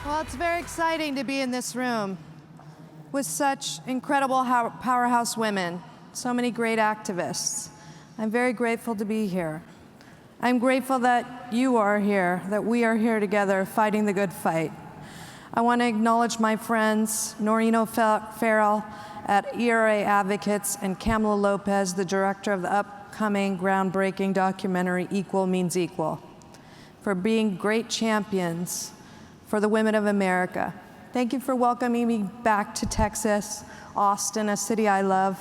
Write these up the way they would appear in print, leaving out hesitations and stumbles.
Well, it's very exciting to be in this room with such incredible powerhouse women, so many great activists. I'm very grateful to be here. I'm grateful that you are here, that we are here together fighting the good fight. I want to acknowledge my friends, Norino Farrell at ERA Advocates and Kamala Lopez, the director of the upcoming groundbreaking documentary Equal Means Equal, for being great champions for the women of America. Thank you for welcoming me back to Texas, Austin, a city I love,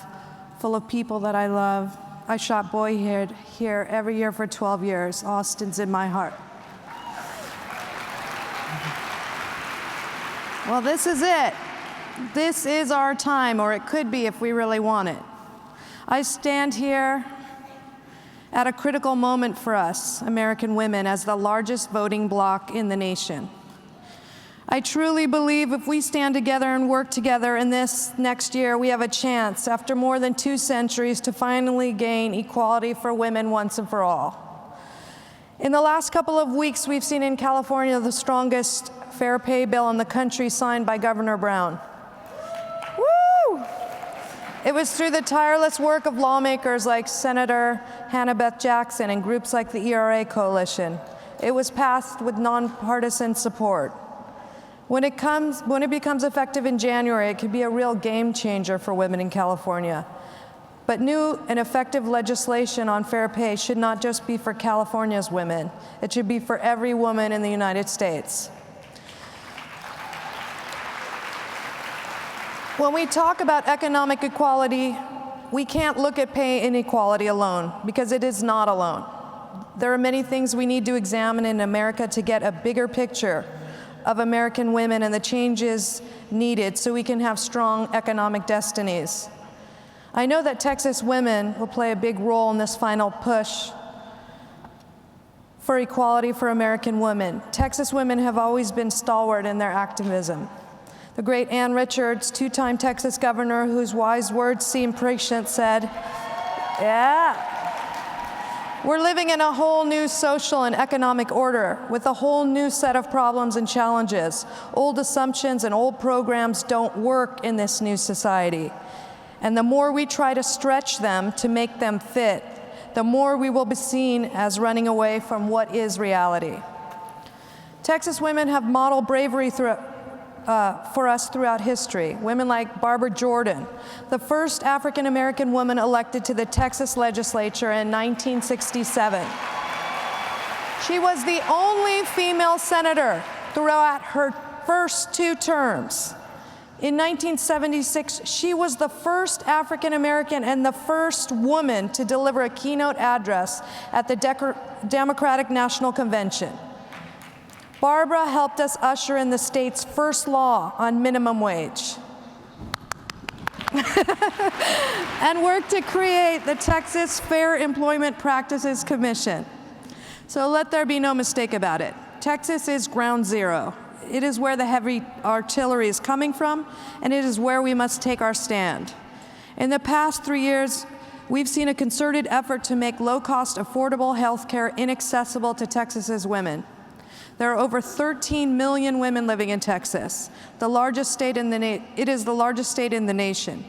full of people that I love. I shot boyhood here every year for 12 years. Austin's in my heart. Well, this is it. This is our time, or it could be if we really want it. I stand here at a critical moment for us, American women, as the largest voting bloc in the nation. I truly believe if we stand together and work together in this next year, we have a chance, after more than 2 centuries, to finally gain equality for women once and for all. In the last couple of weeks, we've seen in California the strongest fair pay bill in the country signed by Governor Brown. Woo! It was through the tireless work of lawmakers like Senator Hannah Beth Jackson and groups like the ERA Coalition. It was passed with nonpartisan support. When it becomes effective in January, it could be a real game changer for women in California. But new and effective legislation on fair pay should not just be for California's women. It should be for every woman in the United States. When we talk about economic equality, we can't look at pay inequality alone, because it is not alone. There are many things we need to examine in America to get a bigger picture of American women and the changes needed so we can have strong economic destinies. I know that Texas women will play a big role in this final push for equality for American women. Texas women have always been stalwart in their activism. The great Ann Richards, 2-time Texas governor, whose wise words seem prescient, said, "Yeah, we're living in a whole new social and economic order with a whole new set of problems and challenges. Old assumptions and old programs don't work in this new society. And the more we try to stretch them to make them fit, the more we will be seen as running away from what is reality." Texas women have modeled bravery for us throughout history. Women like Barbara Jordan, the first African-American woman elected to the Texas legislature in 1967. She was the only female senator throughout her first 2 terms. In 1976, she was the first African-American and the first woman to deliver a keynote address at the Democratic National Convention. Barbara helped us usher in the state's first law on minimum wage and worked to create the Texas Fair Employment Practices Commission. So let there be no mistake about it. Texas is ground zero. It is where the heavy artillery is coming from, and it is where we must take our stand. In the past 3 years, we've seen a concerted effort to make low-cost, affordable health care inaccessible to Texas's women. There are over 13 million women living in Texas, it is the largest state in the nation.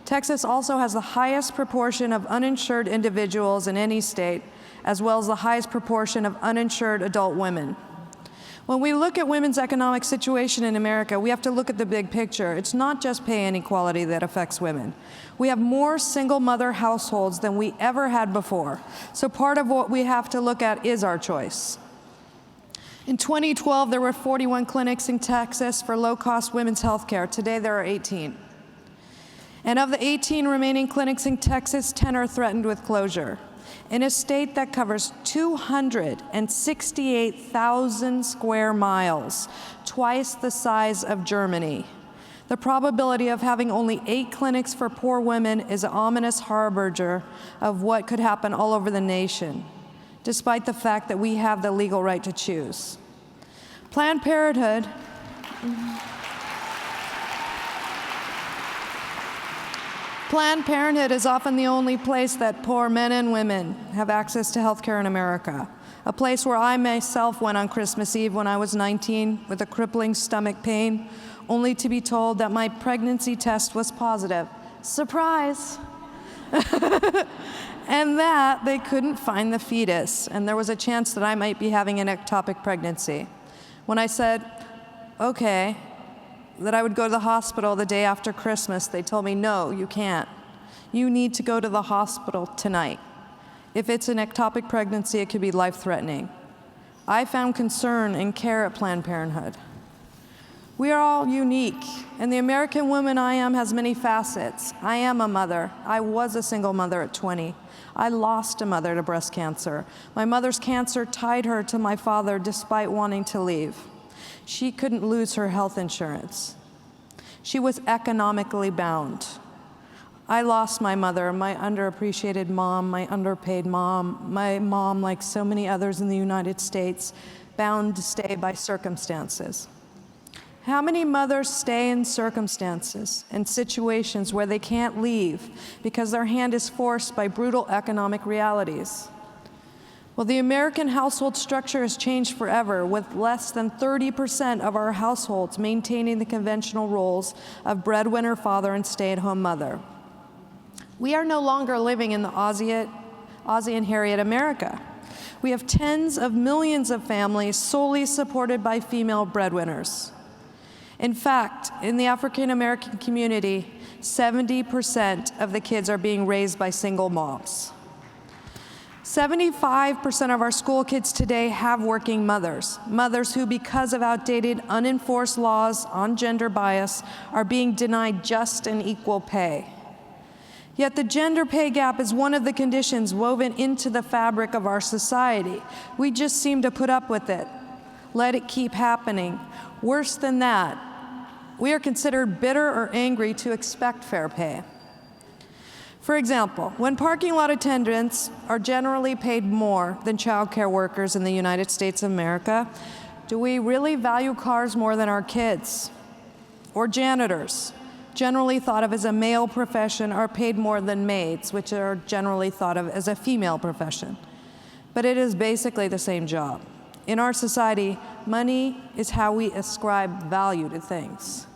Texas also has the highest proportion of uninsured individuals in any state, as well as the highest proportion of uninsured adult women. When we look at women's economic situation in America, we have to look at the big picture. It's not just pay inequality that affects women. We have more single mother households than we ever had before. So part of what we have to look at is our choice. In 2012, there were 41 clinics in Texas for low-cost women's health care. Today, there are 18. And of the 18 remaining clinics in Texas, 10 are threatened with closure. In a state that covers 268,000 square miles, twice the size of Germany, the probability of having only 8 clinics for poor women is an ominous harbinger of what could happen all over the nation, despite the fact that we have the legal right to choose. Planned Parenthood is often the only place that poor men and women have access to health care in America. a place where I myself went on Christmas Eve when I was 19 with a crippling stomach pain, only to be told that my pregnancy test was positive. Surprise! And that they couldn't find the fetus, and there was a chance that I might be having an ectopic pregnancy. When I said, okay, that I would go to the hospital the day after Christmas, they told me, no, you can't. You need to go to the hospital tonight. If it's an ectopic pregnancy, it could be life-threatening. I found concern and care at Planned Parenthood. We are all unique, and the American woman I am has many facets. I am a mother. I was a single mother at 20. I lost a mother to breast cancer. My mother's cancer tied her to my father despite wanting to leave. She couldn't lose her health insurance. She was economically bound. I lost my mother, my underappreciated mom, my underpaid mom, my mom, like so many others in the United States, bound to stay by circumstances. How many mothers stay in circumstances and situations where they can't leave because their hand is forced by brutal economic realities? Well, the American household structure has changed forever, with less than 30% of our households maintaining the conventional roles of breadwinner father and stay-at-home mother. We are no longer living in the Ozzie and Harriet America. We have tens of millions of families solely supported by female breadwinners. In fact, in the African American community, 70% of the kids are being raised by single moms. 75% of our school kids today have working mothers, mothers who, because of outdated, unenforced laws on gender bias, are being denied just and equal pay. Yet the gender pay gap is one of the conditions woven into the fabric of our society. We just seem to put up with it, let it keep happening. Worse than that, we are considered bitter or angry to expect fair pay. For example, when parking lot attendants are generally paid more than childcare workers in the United States of America, do we really value cars more than our kids? Or janitors, generally thought of as a male profession, are paid more than maids, which are generally thought of as a female profession. But it is basically the same job. In our society, money is how we ascribe value to things.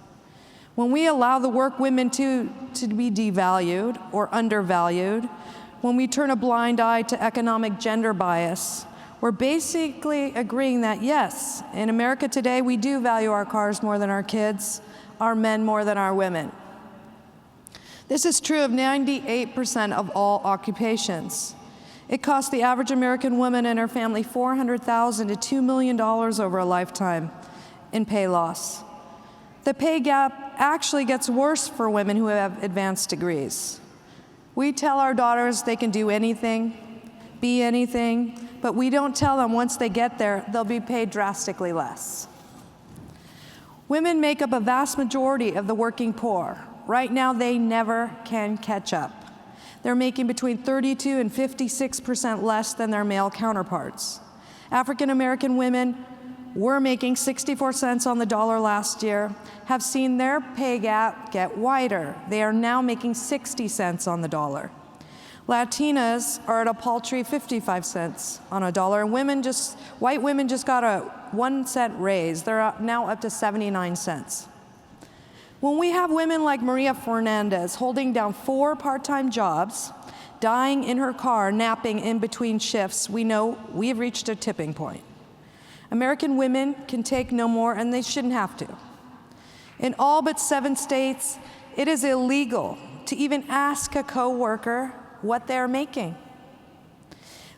When we allow the work women to be devalued or undervalued, when we turn a blind eye to economic gender bias, we're basically agreeing that, yes, in America today, we do value our cars more than our kids, our men more than our women. This is true of 98% of all occupations. It costs the average American woman and her family $400,000 to $2 million over a lifetime in pay loss. The pay gap actually gets worse for women who have advanced degrees. We tell our daughters they can do anything, be anything, but we don't tell them once they get there, they'll be paid drastically less. Women make up a vast majority of the working poor. Right now, they never can catch up. They're making between 32% and 56% less than their male counterparts. African American women were making 64 cents on the dollar last year, have seen their pay gap get wider. They are now making 60 cents on the dollar. Latinas are at a paltry 55 cents on a dollar, and white women just got a 1 cent raise. They're now up to 79 cents. When we have women like Maria Fernandez holding down 4 part-time jobs, dying in her car, napping in between shifts, we know we've reached a tipping point. American women can take no more, and they shouldn't have to. In all but 7 states, it is illegal to even ask a coworker what they're making,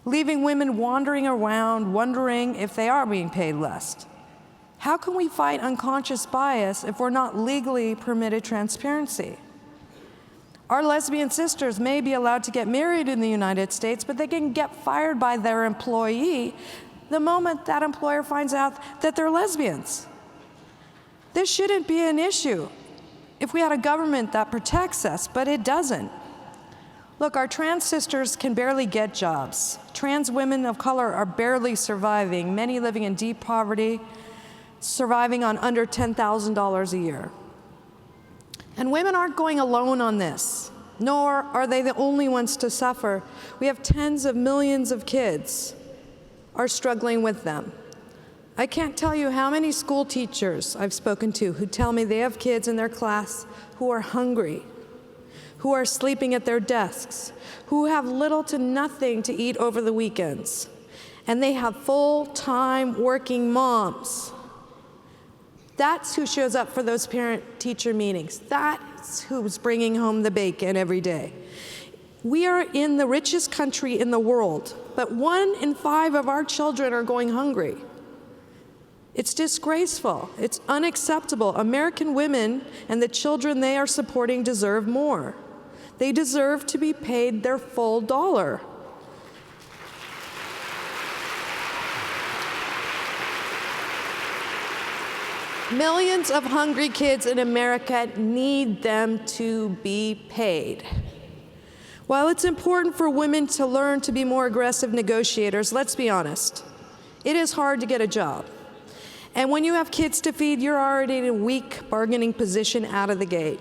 leaving women wandering around, wondering if they are being paid less. How can we fight unconscious bias if we're not legally permitted transparency? Our lesbian sisters may be allowed to get married in the United States, but they can get fired by their employee the moment that employer finds out that they're lesbians. This shouldn't be an issue if we had a government that protects us, but it doesn't. Look, our trans sisters can barely get jobs. Trans women of color are barely surviving, many living in deep poverty, surviving on under $10,000 a year. And women aren't going alone on this, nor are they the only ones to suffer. We have tens of millions of kids. are struggling with them. I can't tell you how many school teachers I've spoken to who tell me they have kids in their class who are hungry, who are sleeping at their desks, who have little to nothing to eat over the weekends, and they have full-time working moms. That's who shows up for those parent-teacher meetings. That's who's bringing home the bacon every day. We are in the richest country in the world, but 1 in 5 of our children are going hungry. It's disgraceful. It's unacceptable. American women and the children they are supporting deserve more. They deserve to be paid their full dollar. Millions of hungry kids in America need them to be paid. While it's important for women to learn to be more aggressive negotiators, let's be honest, it is hard to get a job. And when you have kids to feed, you're already in a weak bargaining position out of the gate.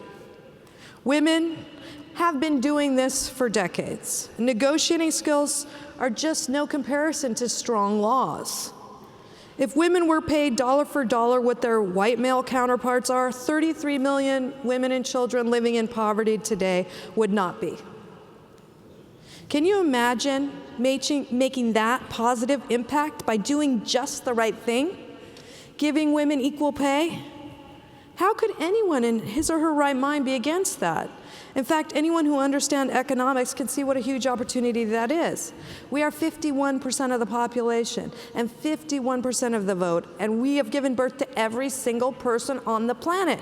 Women have been doing this for decades. Negotiating skills are just no comparison to strong laws. If women were paid dollar for dollar what their white male counterparts are, 33 million women and children living in poverty today would not be. Can you imagine making that positive impact by doing just the right thing? Giving women equal pay? How could anyone in his or her right mind be against that? In fact, anyone who understands economics can see what a huge opportunity that is. We are 51% of the population and 51% of the vote, and we have given birth to every single person on the planet.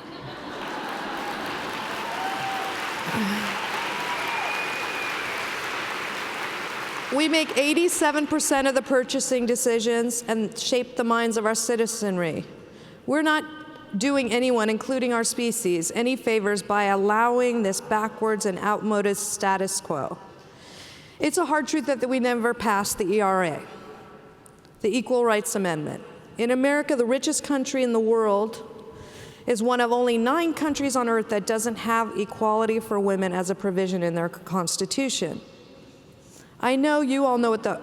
We make 87% of the purchasing decisions and shape the minds of our citizenry. We're not doing anyone, including our species, any favors by allowing this backwards and outmoded status quo. It's a hard truth that we never passed the ERA, the Equal Rights Amendment. In America, the richest country in the world, is one of only 9 countries on earth that doesn't have equality for women as a provision in their constitution. I know you all know what the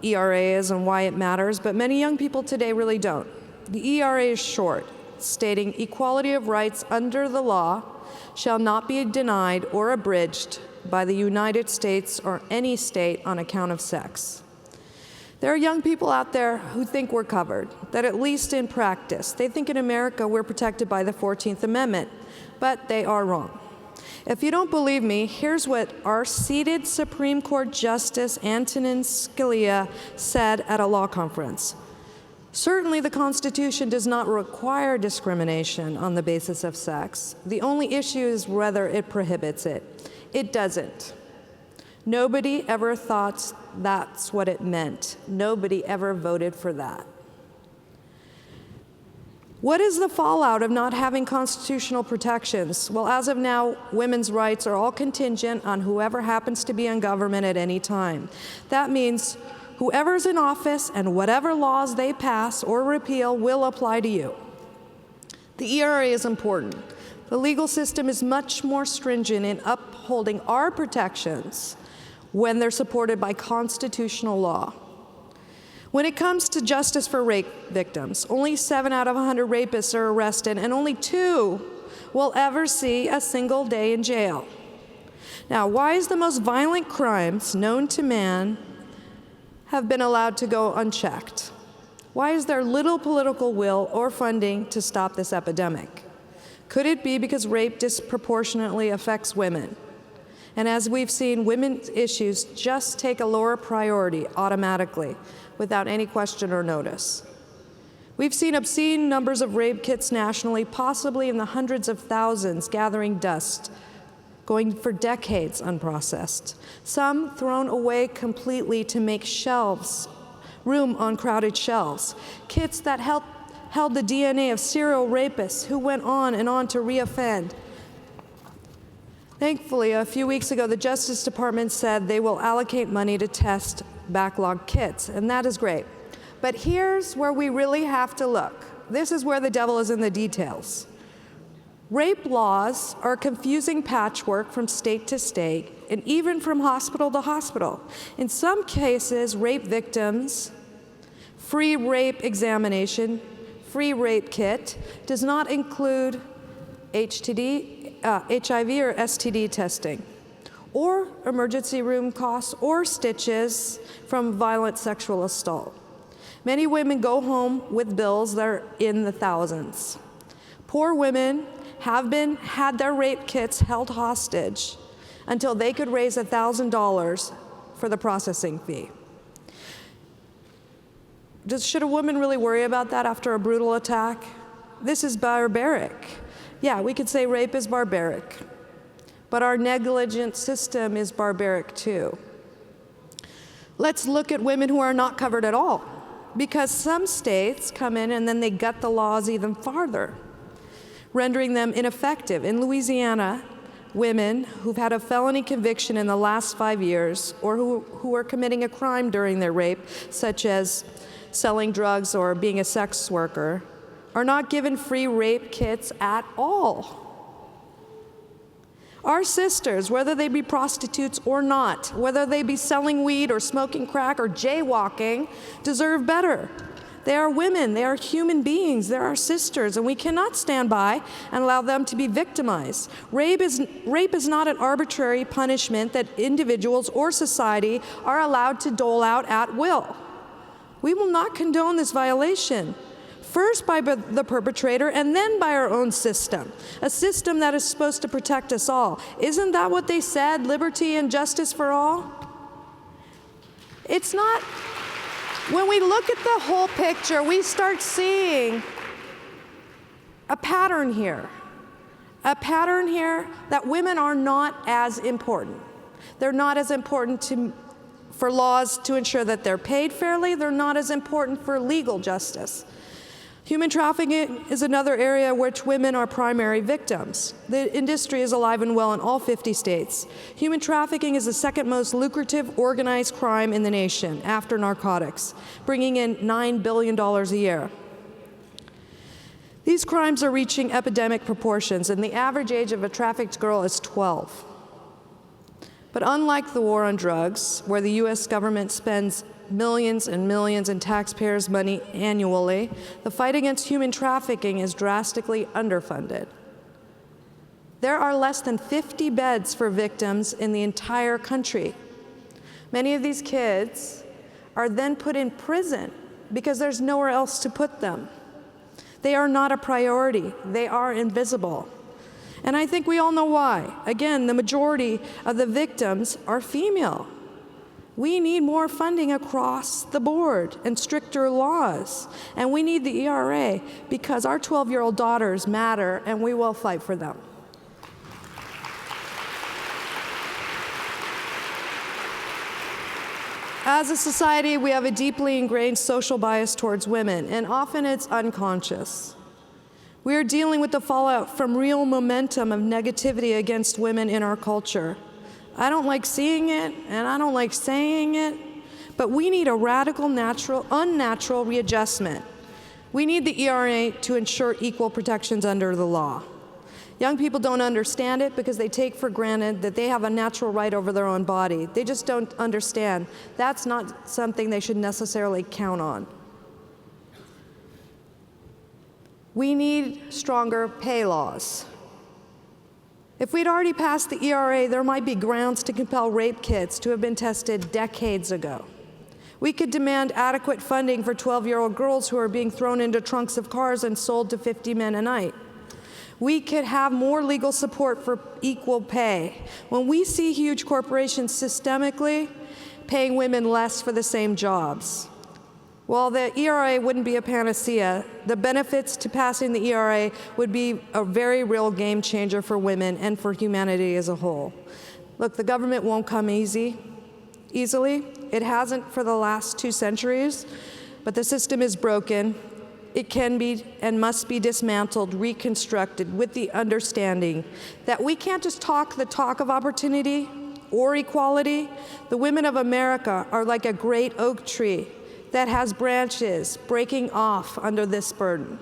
ERA is and why it matters, but many young people today really don't. The ERA is short, stating equality of rights under the law shall not be denied or abridged by the United States or any state on account of sex. There are young people out there who think we're covered, that at least in practice, they think in America we're protected by the 14th Amendment, but they are wrong. If you don't believe me, here's what our seated Supreme Court Justice Antonin Scalia said at a law conference. Certainly, the Constitution does not require discrimination on the basis of sex. The only issue is whether it prohibits it. It doesn't. Nobody ever thought that's what it meant. Nobody ever voted for that. What is the fallout of not having constitutional protections? Well, as of now, women's rights are all contingent on whoever happens to be in government at any time. That means whoever's in office and whatever laws they pass or repeal will apply to you. The ERA is important. The legal system is much more stringent in upholding our protections when they're supported by constitutional law. When it comes to justice for rape victims, only 7 out of 100 rapists are arrested, and only 2 will ever see a single day in jail. Now, why is the most violent crimes known to man have been allowed to go unchecked? Why is there little political will or funding to stop this epidemic? Could it be because rape disproportionately affects women? And as we've seen, women's issues just take a lower priority automatically, without any question or notice. We've seen obscene numbers of rape kits nationally, possibly in the hundreds of thousands, gathering dust, going for decades unprocessed. Some thrown away completely to make room on crowded shelves. Kits that held the DNA of serial rapists who went on and on to reoffend. Thankfully, a few weeks ago, the Justice Department said they will allocate money to test backlog kits, and that is great. But here's where we really have to look. This is where the devil is in the details. Rape laws are confusing patchwork from state to state and even from hospital to hospital. In some cases, rape victims Free rape examination, free rape kit, does not include HIV or STD testing, or emergency room costs, or stitches from violent sexual assault. Many women go home with bills that are in the thousands. Poor women have had their rape kits held hostage until they could raise $1,000 for the processing fee. Should a woman really worry about that after a brutal attack? This is barbaric. Yeah, we could say rape is barbaric, but our negligent system is barbaric too. Let's look at women who are not covered at all, because some states come in and then they gut the laws even farther, rendering them ineffective. In Louisiana, women who've had a felony conviction in the last 5 years, or who are committing a crime during their rape, such as selling drugs or being a sex worker, are not given free rape kits at all. Our sisters, whether they be prostitutes or not, whether they be selling weed or smoking crack or jaywalking, deserve better. They are women, they are human beings, they're our sisters, and we cannot stand by and allow them to be victimized. Rape is not an arbitrary punishment that individuals or society are allowed to dole out at will. We will not condone this violation, first by the perpetrator and then by our own system, a system that is supposed to protect us all. Isn't that what they said, liberty and justice for all? It's not. When we look at the whole picture, we start seeing a pattern here. A pattern here that women are not as important. They're not as important for laws to ensure that they're paid fairly. They're not as important for legal justice. Human trafficking is another area which women are primary victims. The industry is alive and well in all 50 states. Human trafficking is the second most lucrative organized crime in the nation after narcotics, bringing in $9 billion a year. These crimes are reaching epidemic proportions, and the average age of a trafficked girl is 12. But unlike the war on drugs, where the US government spends millions and millions in taxpayers' money annually, the fight against human trafficking is drastically underfunded. There are less than 50 beds for victims in the entire country. Many of these kids are then put in prison because there's nowhere else to put them. They are not a priority. They are invisible. And I think we all know why. Again, the majority of the victims are female. We need more funding across the board and stricter laws. And we need the ERA because our 12-year-old daughters matter, and we will fight for them. As a society, we have a deeply ingrained social bias towards women, and often it's unconscious. We are dealing with the fallout from real momentum of negativity against women in our culture. I don't like seeing it, and I don't like saying it, but we need a radical, unnatural readjustment. We need the ERA to ensure equal protections under the law. Young people don't understand it because they take for granted that they have a natural right over their own body. They just don't understand. That's not something they should necessarily count on. We need stronger pay laws. If we'd already passed the ERA, there might be grounds to compel rape kits to have been tested decades ago. We could demand adequate funding for 12-year-old girls who are being thrown into trunks of cars and sold to 50 men a night. We could have more legal support for equal pay. When we see huge corporations systemically paying women less for the same jobs, while the ERA wouldn't be a panacea, the benefits to passing the ERA would be a very real game changer for women and for humanity as a whole. Look, the government won't come easily. It hasn't for the last 2 centuries, but the system is broken. It can be and must be dismantled, reconstructed with the understanding that we can't just talk the talk of opportunity or equality. The women of America are like a great oak tree that has branches breaking off under this burden.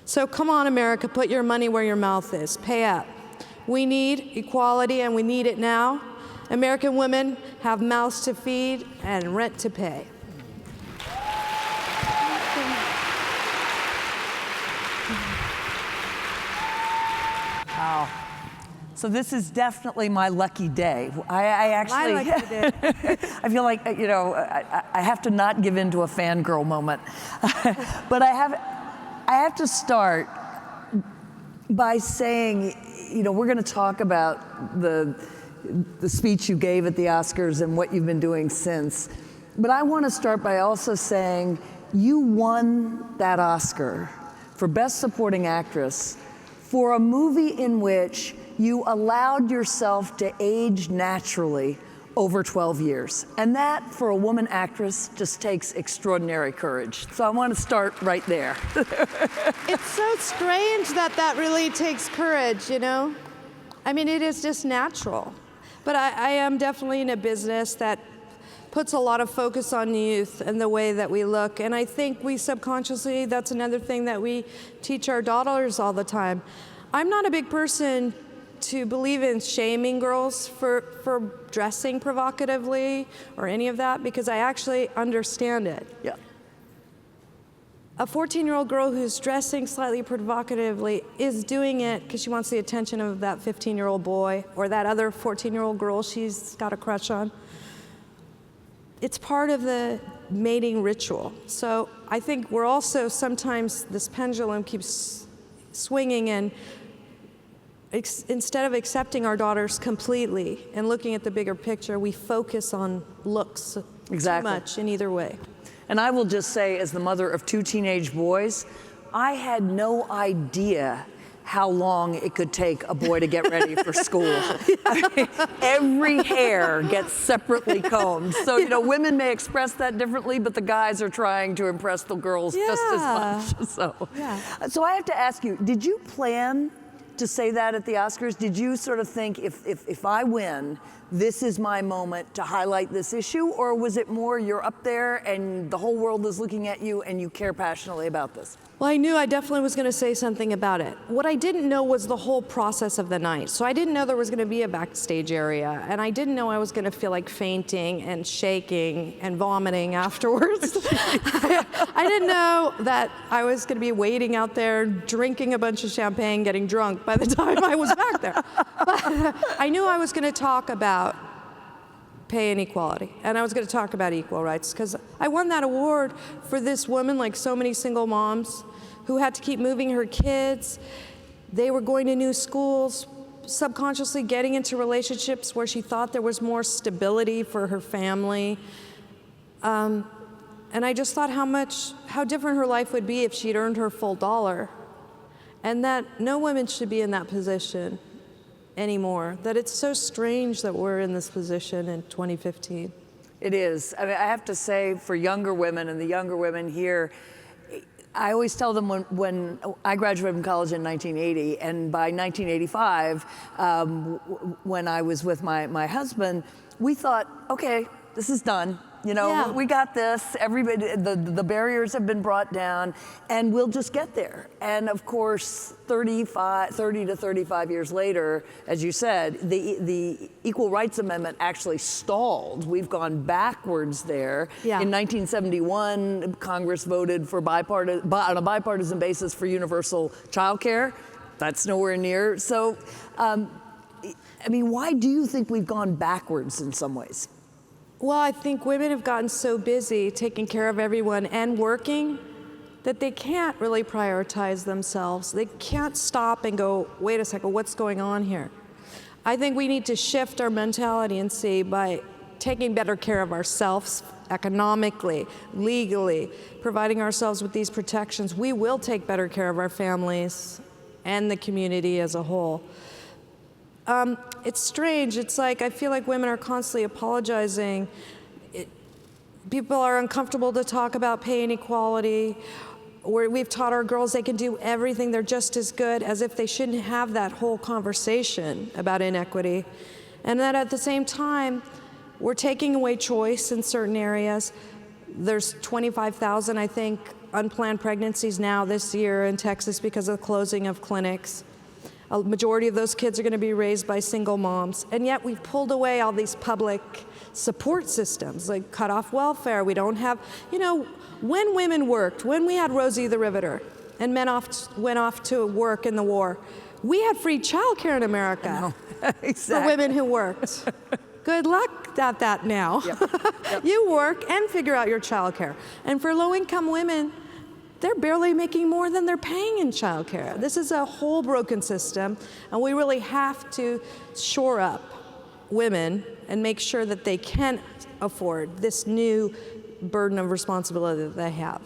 So come on, America, put your money where your mouth is. Pay up. We need equality, and we need it now. American women have mouths to feed and rent to pay. Wow. So this is definitely my lucky day. I actually, my lucky day. I feel like, you know, I have to not give in to a fangirl moment. But I have to start by saying, you know, we're going to talk about the speech you gave at the Oscars and what you've been doing since. But I want to start by also saying you won that Oscar for Best Supporting Actress for a movie in which you allowed yourself to age naturally over 12 years. And that, for a woman actress, just takes extraordinary courage. So I want to start right there. It's so strange that that really takes courage, you know? I mean, it is just natural. But I am definitely in a business that puts a lot of focus on youth and the way that we look. And I think we subconsciously, that's another thing that we teach our daughters all the time. I'm not a big person to believe in shaming girls for dressing provocatively or any of that, because I actually understand it. Yeah. A 14-year-old girl who's dressing slightly provocatively is doing it because she wants the attention of that 15-year-old boy or that other 14-year-old girl she's got a crush on. It's part of the mating ritual. So I think we're also sometimes, this pendulum keeps swinging, and instead of accepting our daughters completely and looking at the bigger picture, we focus on looks too much in either way. And I will just say, as the mother of 2 teenage boys, I had no idea how long it could take a boy to get ready for school. I mean, every hair gets separately combed. So, you know, women may express that differently, but the guys are trying to impress the girls just as much. So I have to ask you, did you plan to say that at the Oscars? Did you sort of think, if I win, this is my moment to highlight this issue? Or was it more you're up there and the whole world is looking at you and you care passionately about this? Well, I knew I definitely was going to say something about it. What I didn't know was the whole process of the night. So I didn't know there was going to be a backstage area, and I didn't know I was going to feel like fainting and shaking and vomiting afterwards. I didn't know that I was going to be waiting out there, drinking a bunch of champagne, getting drunk by the time I was back there. But I knew I was going to talk about pay inequality, and I was going to talk about equal rights, because I won that award for this woman, like so many single moms, who had to keep moving her kids. They were going to new schools, subconsciously getting into relationships where she thought there was more stability for her family. And I just thought how different her life would be if she'd earned her full dollar, and that no women should be in that position anymore, that it's so strange that we're in this position in 2015. It is. I mean, I have to say, for younger women, and the younger women here, I always tell them when I graduated from college in 1980, and by 1985, when I was with my husband, we thought, okay, this is done. You know, we got this. Everybody, the barriers have been brought down, and we'll just get there. And of course, 30 to 35 years later, as you said, the Equal Rights Amendment actually stalled. We've gone backwards there. Yeah. In 1971, Congress voted for on a bipartisan basis for universal child care. That's nowhere near. So, I mean, why do you think we've gone backwards in some ways? Well, I think women have gotten so busy taking care of everyone and working that they can't really prioritize themselves. They can't stop and go, wait a second, what's going on here? I think we need to shift our mentality and see, by taking better care of ourselves economically, legally, providing ourselves with these protections, we will take better care of our families and the community as a whole. It's strange. It's like, I feel like women are constantly apologizing. People are uncomfortable to talk about pay inequality. We've taught our girls they can do everything, they're just as good, as if they shouldn't have that whole conversation about inequity. And that at the same time, we're taking away choice in certain areas. There's 25,000, I think, unplanned pregnancies now this year in Texas because of the closing of clinics. A majority of those kids are going to be raised by single moms. And yet we've pulled away all these public support systems, like cut off welfare. We don't have, you know, when women worked, when we had Rosie the Riveter, and men went off to work in the war. We had free childcare in America Exactly. for women who worked. Good luck at that now. Yep. You work and figure out your childcare. And for low-income women, they're barely making more than they're paying in childcare. This is a whole broken system, and we really have to shore up women and make sure that they can afford this new burden of responsibility that they have.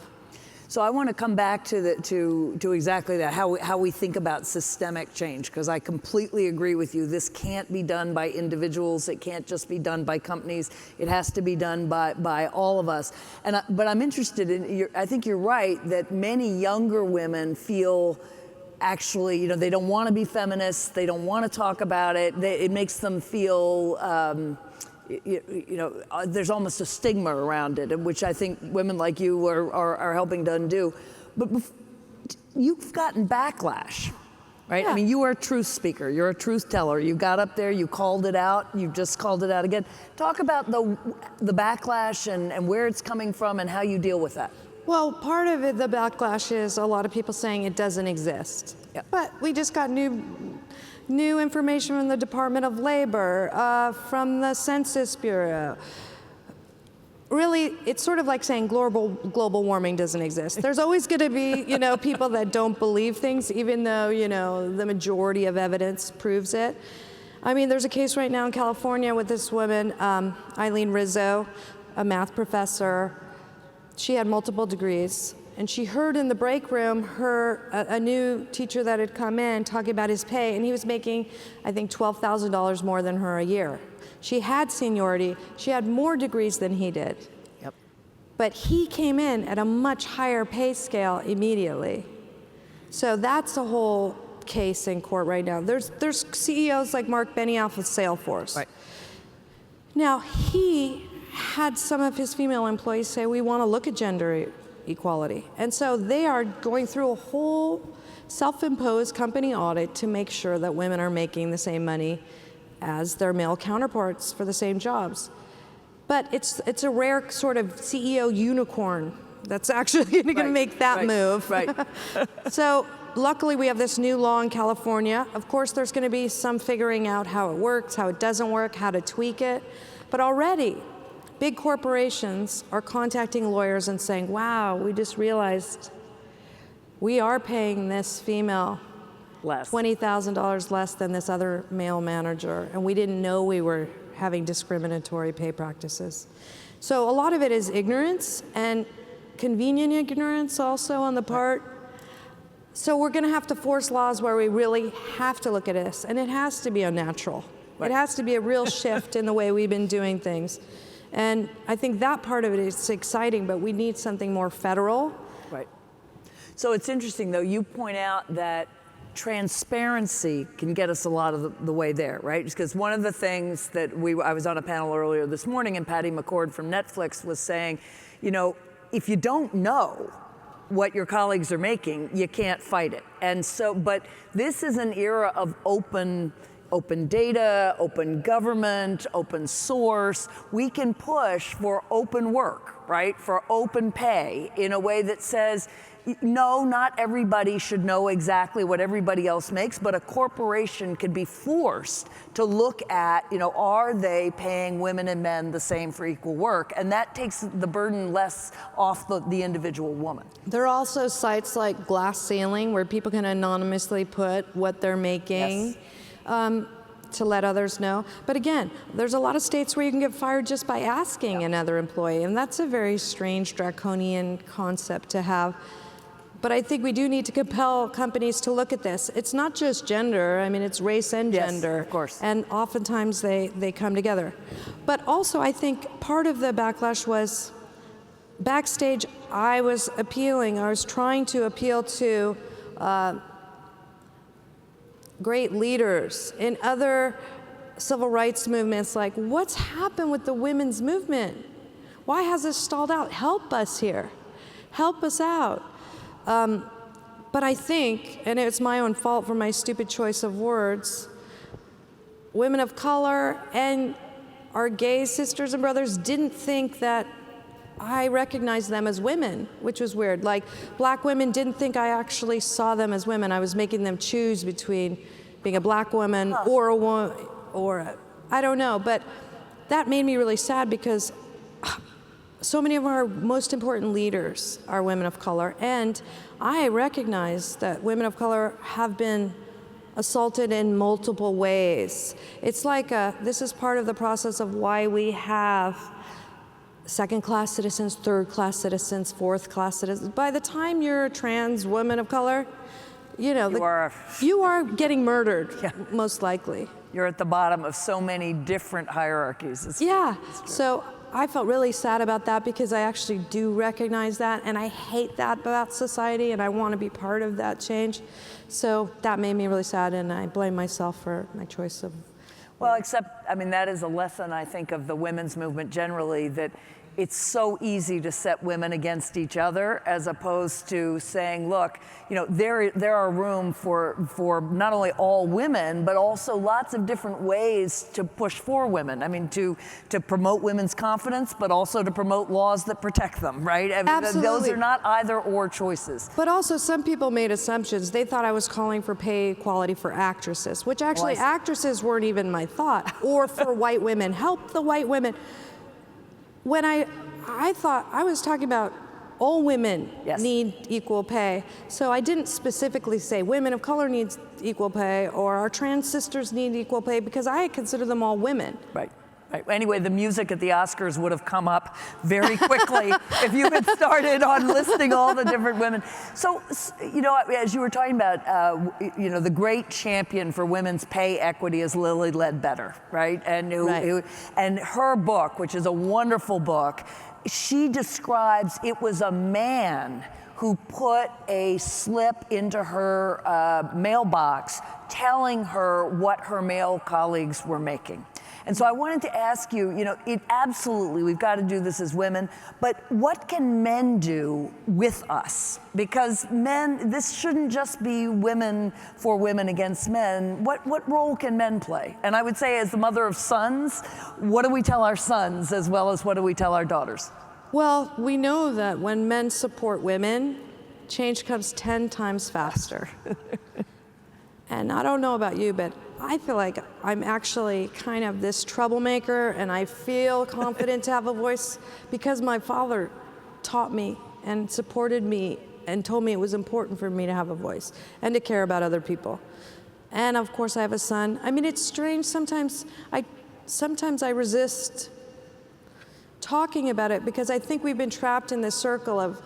So I want to come back to exactly that, how we think about systemic change, because I completely agree with you. This can't be done by individuals. It can't just be done by companies. It has to be done by all of us. But I'm interested in, I think you're right, that many younger women feel actually, they don't want to be feminists. They don't want to talk about it. It makes them feel, there's almost a stigma around it, which I think women like you are helping to undo. But you've gotten backlash, right? Yeah. I mean, you are a truth speaker. You're a truth teller. You got up there, you called it out, you just called it out again. Talk about the backlash and where it's coming from and how you deal with that. Well, part of it, the backlash is a lot of people saying it doesn't exist. Yep. But we just got new information from the Department of Labor, from the Census Bureau. Really, it's sort of like saying global warming doesn't exist. There's always going to be, people that don't believe things, even though, the majority of evidence proves it. I mean, there's a case right now in California with this woman, Eileen Rizzo, a math professor. She had multiple degrees. And she heard in the break room a new teacher that had come in talking about his pay, and he was making, I think, $12,000 more than her a year. She had seniority. She had more degrees than he did. Yep. But he came in at a much higher pay scale immediately. So that's a whole case in court right now. There's CEOs like Mark Benioff of Salesforce. Right. Now, he had some of his female employees say, we want to look at gender equality. And so they are going through a whole self-imposed company audit to make sure that women are making the same money as their male counterparts for the same jobs. But it's a rare sort of CEO unicorn that's actually going to make that move. Right. So luckily we have this new law in California. Of course there's going to be some figuring out how it works, how it doesn't work, how to tweak it. But already big corporations are contacting lawyers and saying, wow, we just realized we are paying this female $20,000 less than this other male manager, and we didn't know we were having discriminatory pay practices. So a lot of it is ignorance, and convenient ignorance also on the part. So we're going to have to force laws where we really have to look at this, and it has to be unnatural. It has to be a real shift in the way we've been doing things. And I think that part of it is exciting, but we need something more federal. Right. So it's interesting, though, you point out that transparency can get us a lot of the way there, right? Because one of the things that I was on a panel earlier this morning, and Patty McCord from Netflix was saying, if you don't know what your colleagues are making, you can't fight it. And so, but this is an era of open data, open government, open source. We can push for open work, right? For open pay in a way that says, no, not everybody should know exactly what everybody else makes, but a corporation could be forced to look at, are they paying women and men the same for equal work? And that takes the burden less off the individual woman. There are also sites like Glass Ceiling where people can anonymously put what they're making. Yes. To let others know. But again, there's a lot of states where you can get fired just by asking another employee, and that's a very strange, draconian concept to have. But I think we do need to compel companies to look at this. It's not just gender, I mean, it's race and gender. Yes, of course. And oftentimes they come together. But also I think part of the backlash was backstage I was trying to appeal to great leaders in other civil rights movements, like, what's happened with the women's movement? Why has this stalled out? Help us here. Help us out. But I think, and it's my own fault for my stupid choice of words, women of color and our gay sisters and brothers didn't think that I recognized them as women, which was weird. Like, black women didn't think I actually saw them as women. I was making them choose between being a black woman or a woman, I don't know. But that made me really sad because so many of our most important leaders are women of color. And I recognize that women of color have been assaulted in multiple ways. It's like this is part of the process of why we have second-class citizens, third-class citizens, fourth-class citizens. By the time you're a trans woman of color, you know, you are getting murdered, most likely. You're at the bottom of so many different hierarchies. Yeah, so I felt really sad about that because I actually do recognize that, and I hate that about society, and I want to be part of that change. So that made me really sad, and I blame myself for my choice of... Well, except, I mean, that is a lesson, I think, of the women's movement generally, that it's so easy to set women against each other as opposed to saying, look, you know, there are room for not only all women, but also lots of different ways to push for women. I mean, to promote women's confidence, but also to promote laws that protect them, right? I mean, absolutely. Those are not either or choices. But also some people made assumptions. They thought I was calling for pay equality for actresses, which actually actresses weren't even my thought, or for white women. Help the white women. When I thought I was talking about all women need equal pay. So I didn't specifically say women of color need equal pay or our trans sisters need equal pay because I consider them all women. Right. Right. Anyway, the music at the Oscars would have come up very quickly if you had started on listing all the different women. So, you know, as you were talking about, you know, the great champion for women's pay equity is Lilly Ledbetter, right? And and her book, which is a wonderful book, she describes it was a man who put a slip into her mailbox telling her what her male colleagues were making. And so I wanted to ask you, you know, absolutely, we've got to do this as women, but what can men do with us? Because men, this shouldn't just be women for women against men. What role can men play? And I would say, as the mother of sons, what do we tell our sons as well as what do we tell our daughters? Well, we know that when men support women, change comes 10 times faster. And I don't know about you, but I feel like I'm actually kind of this troublemaker, and I feel confident to have a voice because my father taught me and supported me and told me it was important for me to have a voice and to care about other people. And of course I have a son. I mean, it's strange, sometimes I resist talking about it because I think we've been trapped in this circle of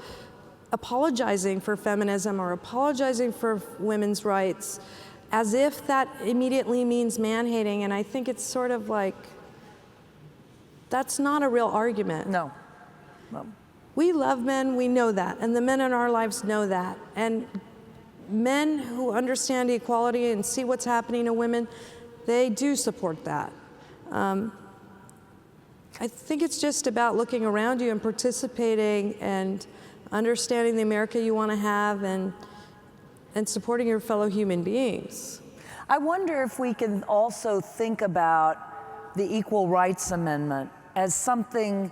apologizing for feminism or apologizing for women's rights as if that immediately means man-hating, and I think it's sort of like, that's not a real argument. No. We love men, we know that, and the men in our lives know that. And men who understand equality and see what's happening to women, they do support that. I think it's just about looking around you and participating and understanding the America you want to have and supporting your fellow human beings. I wonder if we can also think about the Equal Rights Amendment as something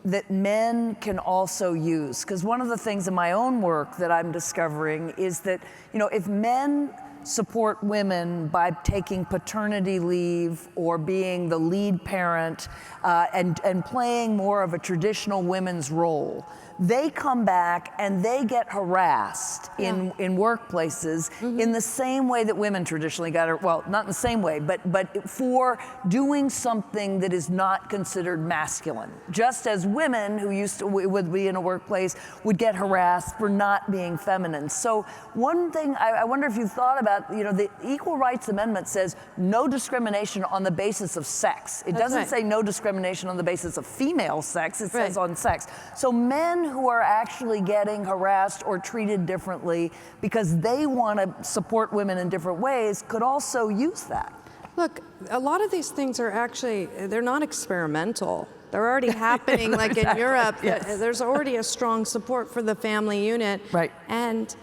that men can also use. Because one of the things in my own work that I'm discovering is that, you know, if men support women by taking paternity leave or being the lead parent and playing more of a traditional women's role, they come back and they get harassed in workplaces in the same way that women traditionally got, well, not in the same way, but for doing something that is not considered masculine. Just as women who would be in a workplace would get harassed for not being feminine. So one thing, I wonder if you've thought about, you know, the Equal Rights Amendment says no discrimination on the basis of sex. It doesn't say no discrimination on the basis of female sex, it says on sex. So men who are actually getting harassed or treated differently because they want to support women in different ways could also use that. Look, a lot of these things are actually, they're not experimental. They're already happening, like in Europe. There's already a strong support for the family unit. Right. And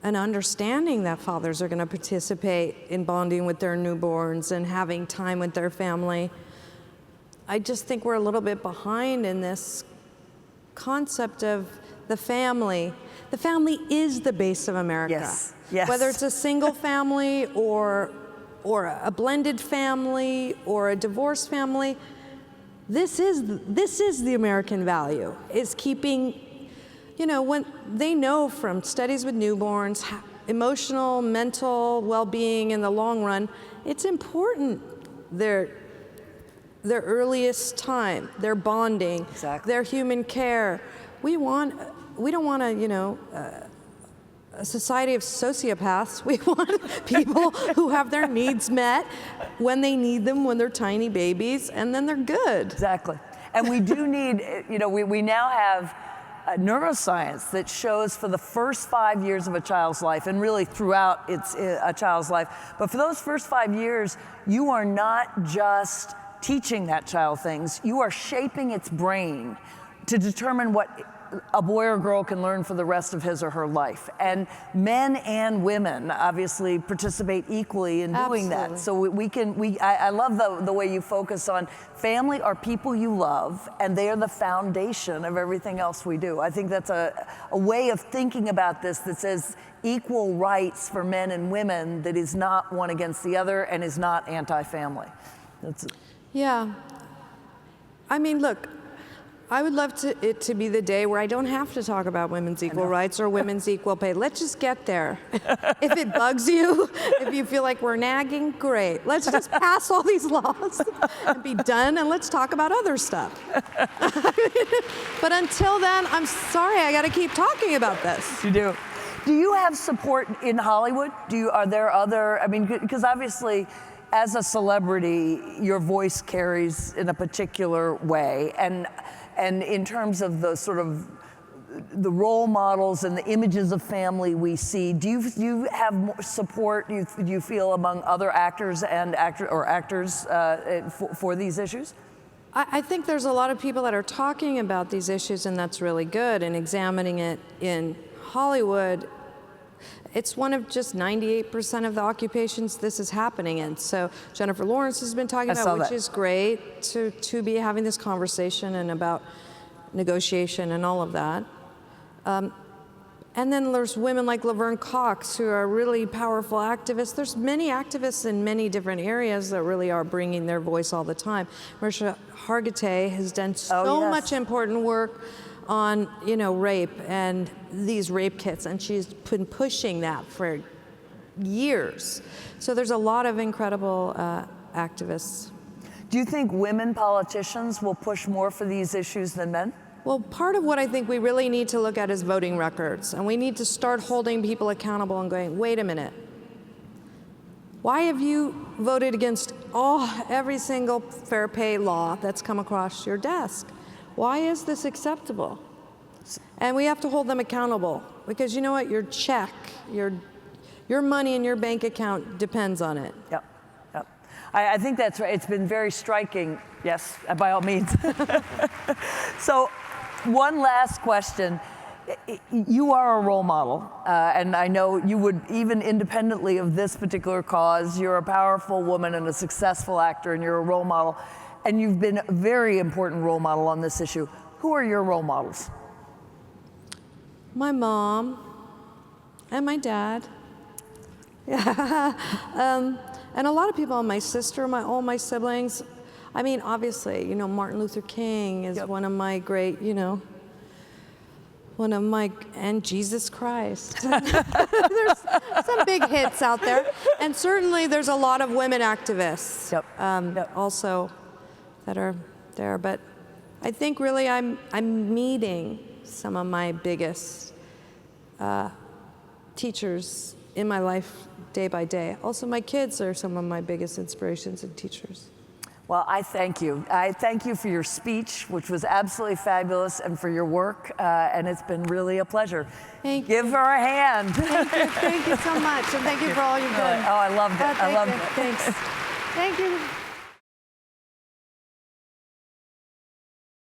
an understanding that fathers are going to participate in bonding with their newborns and having time with their family. I just think we're a little bit behind in this concept of the family. The family is the base of America. Yes. Yes. Whether it's a single family or a blended family or a divorced family, this is the American value, is keeping, when they know from studies with newborns, emotional, mental well-being in the long run, it's important, their earliest time, their bonding, exactly. their human care. We don't want a society of sociopaths. We want people who have their needs met when they need them, when they're tiny babies, and then they're good. Exactly. And we do need, we now have neuroscience that shows for the first 5 years of a child's life, and really throughout a child's life, but for those first 5 years, you are not just teaching that child things, you are shaping its brain to determine what a boy or girl can learn for the rest of his or her life. And men and women obviously participate equally in doing that. So I love the way you focus on family are people you love, and they are the foundation of everything else we do. I think that's a way of thinking about this that says equal rights for men and women, that is not one against the other and is not anti-family. Yeah. I mean, look, I would love it to be the day where I don't have to talk about women's equal rights or women's equal pay. Let's just get there. If it bugs you, if you feel like we're nagging, great. Let's just pass all these laws and be done, and let's talk about other stuff. But until then, I'm sorry, I got to keep talking about this. You do. Do you have support in Hollywood? Are there other, because obviously, as a celebrity, your voice carries in a particular way, and in terms of the sort of the role models and the images of family we see, do you have more support, do you feel, among other actors and actors for these issues? I think there's a lot of people that are talking about these issues, and that's really good, and examining it in Hollywood. It's one of just 98% of the occupations this is happening in. So Jennifer Lawrence has been talking about, which is great, to be having this conversation and about negotiation and all of that. And then there's women like Laverne Cox, who are really powerful activists. There's many activists in many different areas that really are bringing their voice all the time. Patricia Arquette has done so much important work on rape and these rape kits, and she's been pushing that for years. So there's a lot of incredible activists. Do you think women politicians will push more for these issues than men? Well, part of what I think we really need to look at is voting records, and we need to start holding people accountable and going, wait a minute, why have you voted against every single fair pay law that's come across your desk? Why is this acceptable? And we have to hold them accountable, because you know what? Your check, your money in your bank account depends on it. Yep. I think that's right. It's been very striking. Yes, by all means. So, one last question. You are a role model, and I know you would, even independently of this particular cause, you're a powerful woman and a successful actor, and you're a role model. And you've been a very important role model on this issue. Who are your role models? My mom and my dad. Yeah. And a lot of people, my sister, all my siblings. I mean, obviously, Martin Luther King is one of my great, and Jesus Christ. There's some big hits out there. And certainly there's a lot of women activists also that are there. But I think really I'm meeting some of my biggest teachers in my life day by day. Also, my kids are some of my biggest inspirations and teachers. Well, I thank you. I thank you for your speech, which was absolutely fabulous, and for your work, and it's been really a pleasure. Thank you. Give her a hand. Thank you so much, and thank you for all you've done. Oh, I loved it. I loved it. Thanks. Thank you.